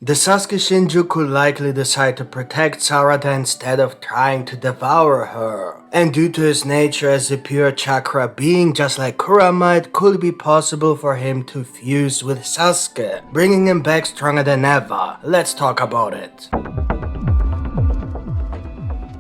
The Sasuke Shinju could likely decide to protect Sarada instead of trying to devour her. And due to his nature as a pure chakra being just like Kurama, it could be possible for him to fuse with Sasuke, bringing him back stronger than ever. Let's talk about it.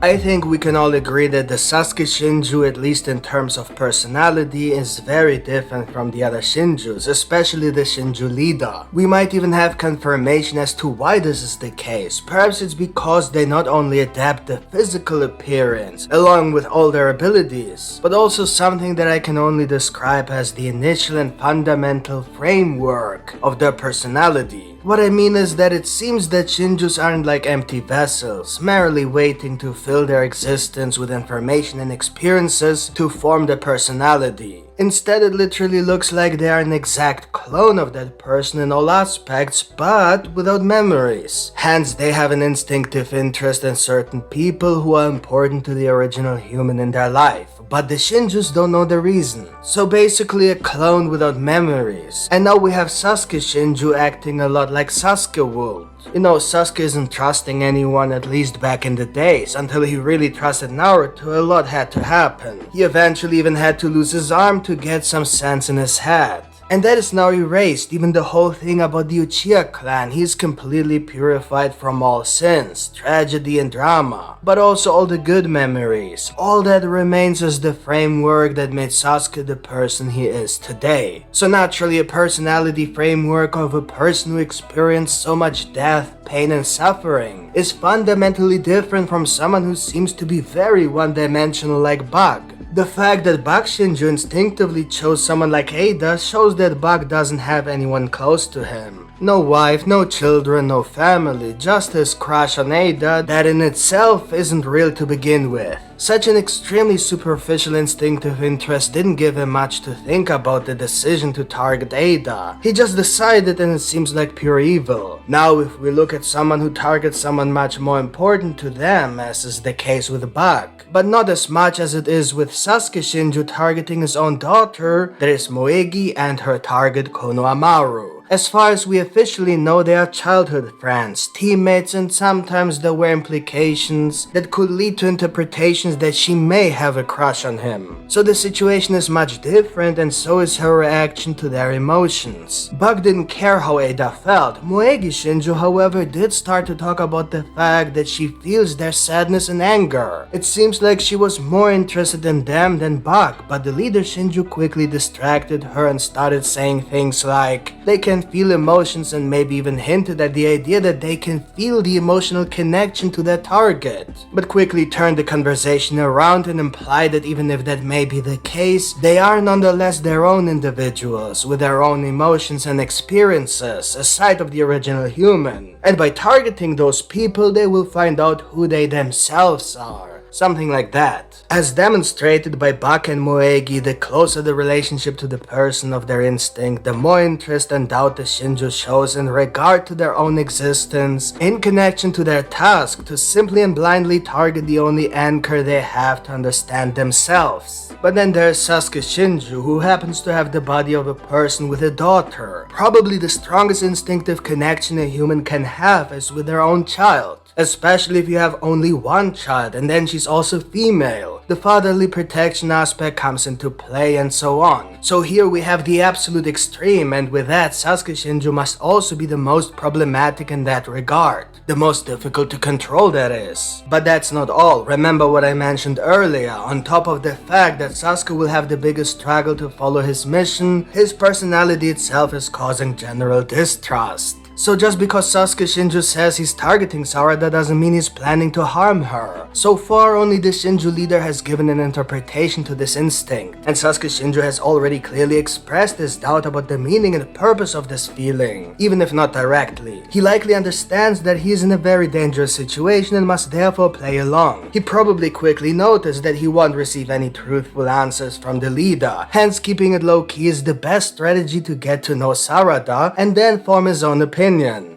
I think we can all agree that the Sasuke Shinju, at least in terms of personality, is very different from the other Shinjus, especially the Shinju leader. We might even have confirmation as to why this is the case. Perhaps it's because they not only adapt the physical appearance, along with all their abilities, but also something that I can only describe as the initial and fundamental framework of their personality. What I mean is that it seems that Shinjus aren't like empty vessels, merely waiting to fill their existence with information and experiences to form their personality. Instead, it literally looks like they are an exact clone of that person in all aspects, but without memories. Hence, they have an instinctive interest in certain people who are important to the original human in their life. But the Shinjus don't know the reason. So basically a clone without memories. And now we have Sasuke Shinju acting a lot like Sasuke would. You know, Sasuke isn't trusting anyone, at least back in the days. Until he really trusted Naruto, a lot had to happen. He eventually even had to lose his arm to get some sense in his head. And that is now erased. Even the whole thing about the Uchiha clan, he is completely purified from all sins, tragedy and drama, but also all the good memories. All that remains is the framework that made Sasuke the person he is today. So naturally, a personality framework of a person who experienced so much death, pain and suffering is fundamentally different from someone who seems to be very one-dimensional like Bug. The fact that Bug Shinju instinctively chose someone like Ada shows that Bug doesn't have anyone close to him. No wife, no children, no family, just his crush on Ada that in itself isn't real to begin with. Such an extremely superficial instinctive interest didn't give him much to think about the decision to target Ada. He just decided and it seems like pure evil. Now if we look at someone who targets someone much more important to them, as is the case with Bug, but not as much as it is with Sasuke Shinju targeting his own daughter, that is Moegi, and her target Konohamaru. As far as we officially know, they are childhood friends, teammates, and sometimes there were implications that could lead to interpretations that she may have a crush on him. So the situation is much different and so is her reaction to their emotions. Bug didn't care how Ada felt. Moegi Shinju, however, did start to talk about the fact that she feels their sadness and anger. It seems like she was more interested in them than Bug, but the leader Shinju quickly distracted her and started saying things like, they can feel emotions, and maybe even hinted at the idea that they can feel the emotional connection to their target, but quickly turned the conversation around and implied that even if that may be the case, they are nonetheless their own individuals with their own emotions and experiences aside of the original human, and by targeting those people they will find out who they themselves are. Something like that. As demonstrated by Bug and Moegi, the closer the relationship to the person of their instinct, the more interest and doubt the Shinju shows in regard to their own existence in connection to their task to simply and blindly target the only anchor they have to understand themselves. But then there's Sasuke Shinju, who happens to have the body of a person with a daughter. Probably the strongest instinctive connection a human can have is with their own child. Especially if you have only one child and then she's also female. The fatherly protection aspect comes into play and so on. So here we have the absolute extreme, and with that Sasuke Shinju must also be the most problematic in that regard. The most difficult to control, that is. But that's not all. Remember what I mentioned earlier. On top of the fact that Sasuke will have the biggest struggle to follow his mission, his personality itself is causing general distrust. So just because Sasuke Shinju says he's targeting Sarada doesn't mean he's planning to harm her. So far, only the Shinju leader has given an interpretation to this instinct, and Sasuke Shinju has already clearly expressed his doubt about the meaning and purpose of this feeling, even if not directly. He likely understands that he is in a very dangerous situation and must therefore play along. He probably quickly noticed that he won't receive any truthful answers from the leader, hence keeping it low-key is the best strategy to get to know Sarada and then form his own opinion.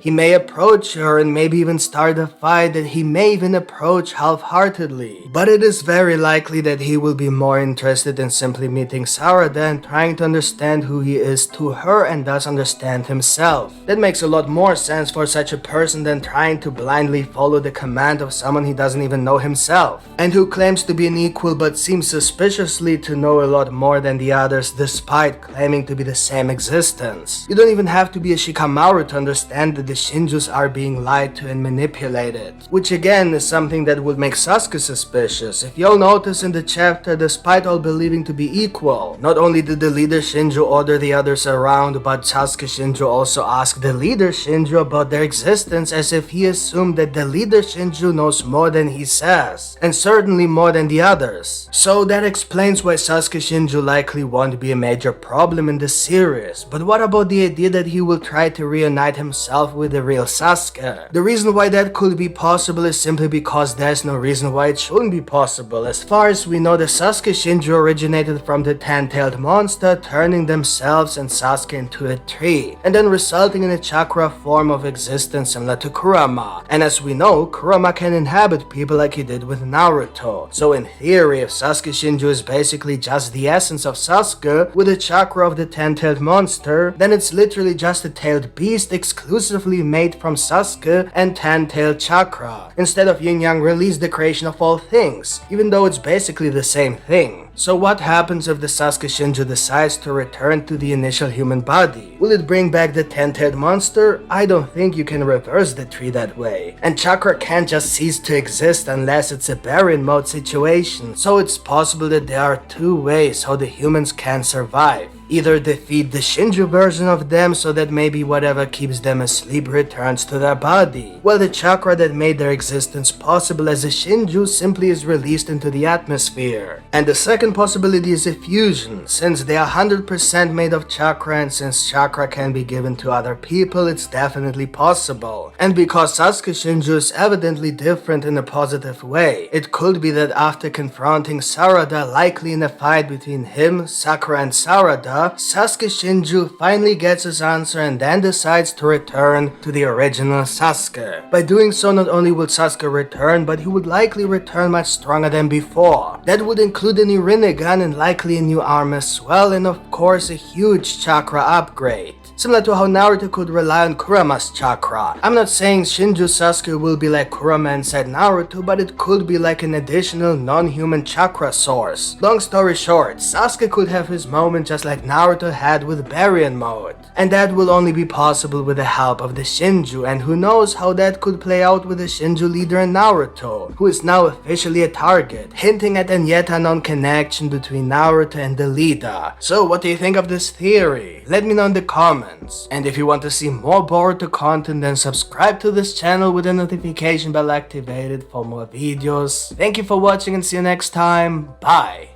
He may approach her and maybe even start a fight that he may even approach half-heartedly. But it is very likely that he will be more interested in simply meeting Sarada and trying to understand who he is to her and thus understand himself. That makes a lot more sense for such a person than trying to blindly follow the command of someone he doesn't even know himself, and who claims to be an equal but seems suspiciously to know a lot more than the others despite claiming to be the same existence. You don't even have to be a Shikamaru to understand that the Shinjus are being lied to and manipulated, which again is something that would make Sasuke suspicious. If you'll notice in the chapter, despite all believing to be equal, not only did the leader Shinju order the others around, but Sasuke Shinju also asked the leader Shinju about their existence as if he assumed that the leader Shinju knows more than he says, and certainly more than the others. So that explains why Sasuke Shinju likely won't be a major problem in the series. But what about the idea that he will try to reunite himself with the real Sasuke? The reason why that could be possible is simply because there's no reason why it shouldn't be possible. As far as we know, the Sasuke Shinju originated from the 10-tailed monster, turning themselves and Sasuke into a tree, and then resulting in a chakra form of existence similar to Kurama. And as we know, Kurama can inhabit people like he did with Naruto. So in theory, if Sasuke Shinju is basically just the essence of Sasuke with the chakra of the 10-tailed monster, then it's literally just a tailed beast exclusively made from Sasuke and 10-tailed chakra. Instead of yin-yang release the creation of all things, even though it's basically the same thing. So what happens if the Sasuke Shinju decides to return to the initial human body? Will it bring back the 10-tailed monster? I don't think you can reverse the tree that way. And chakra can't just cease to exist unless it's a barren mode situation, so it's possible that there are two ways how the humans can survive. Either defeat the Shinju version of them so that maybe whatever keeps them asleep returns to their body, while the chakra that made their existence possible as a Shinju simply is released into the atmosphere. And the second possibility is a fusion. Since they are 100% made of chakra and since chakra can be given to other people, it's definitely possible. And because Sasuke Shinju is evidently different in a positive way, it could be that after confronting Sarada, likely in a fight between him, Sakura and Sarada, Sasuke Shinju finally gets his answer and then decides to return to the original Sasuke. By doing so, not only will Sasuke return, but he would likely return much stronger than before. That would include a new Rinnegan and likely a new arm as well, and of course a huge chakra upgrade. Similar to how Naruto could rely on Kurama's chakra. I'm not saying Shinju Sasuke will be like Kurama inside Naruto, but it could be like an additional non-human chakra source. Long story short, Sasuke could have his moment just like Naruto had with Baryon mode. And that will only be possible with the help of the Shinju, and who knows how that could play out with the Shinju leader in Naruto, who is now officially a target, hinting at an yet unknown connection between Naruto and the leader. So what do you think of this theory? Let me know in the comments. And if you want to see more Boruto content, then subscribe to this channel with the notification bell activated for more videos. Thank you for watching and see you next time. Bye!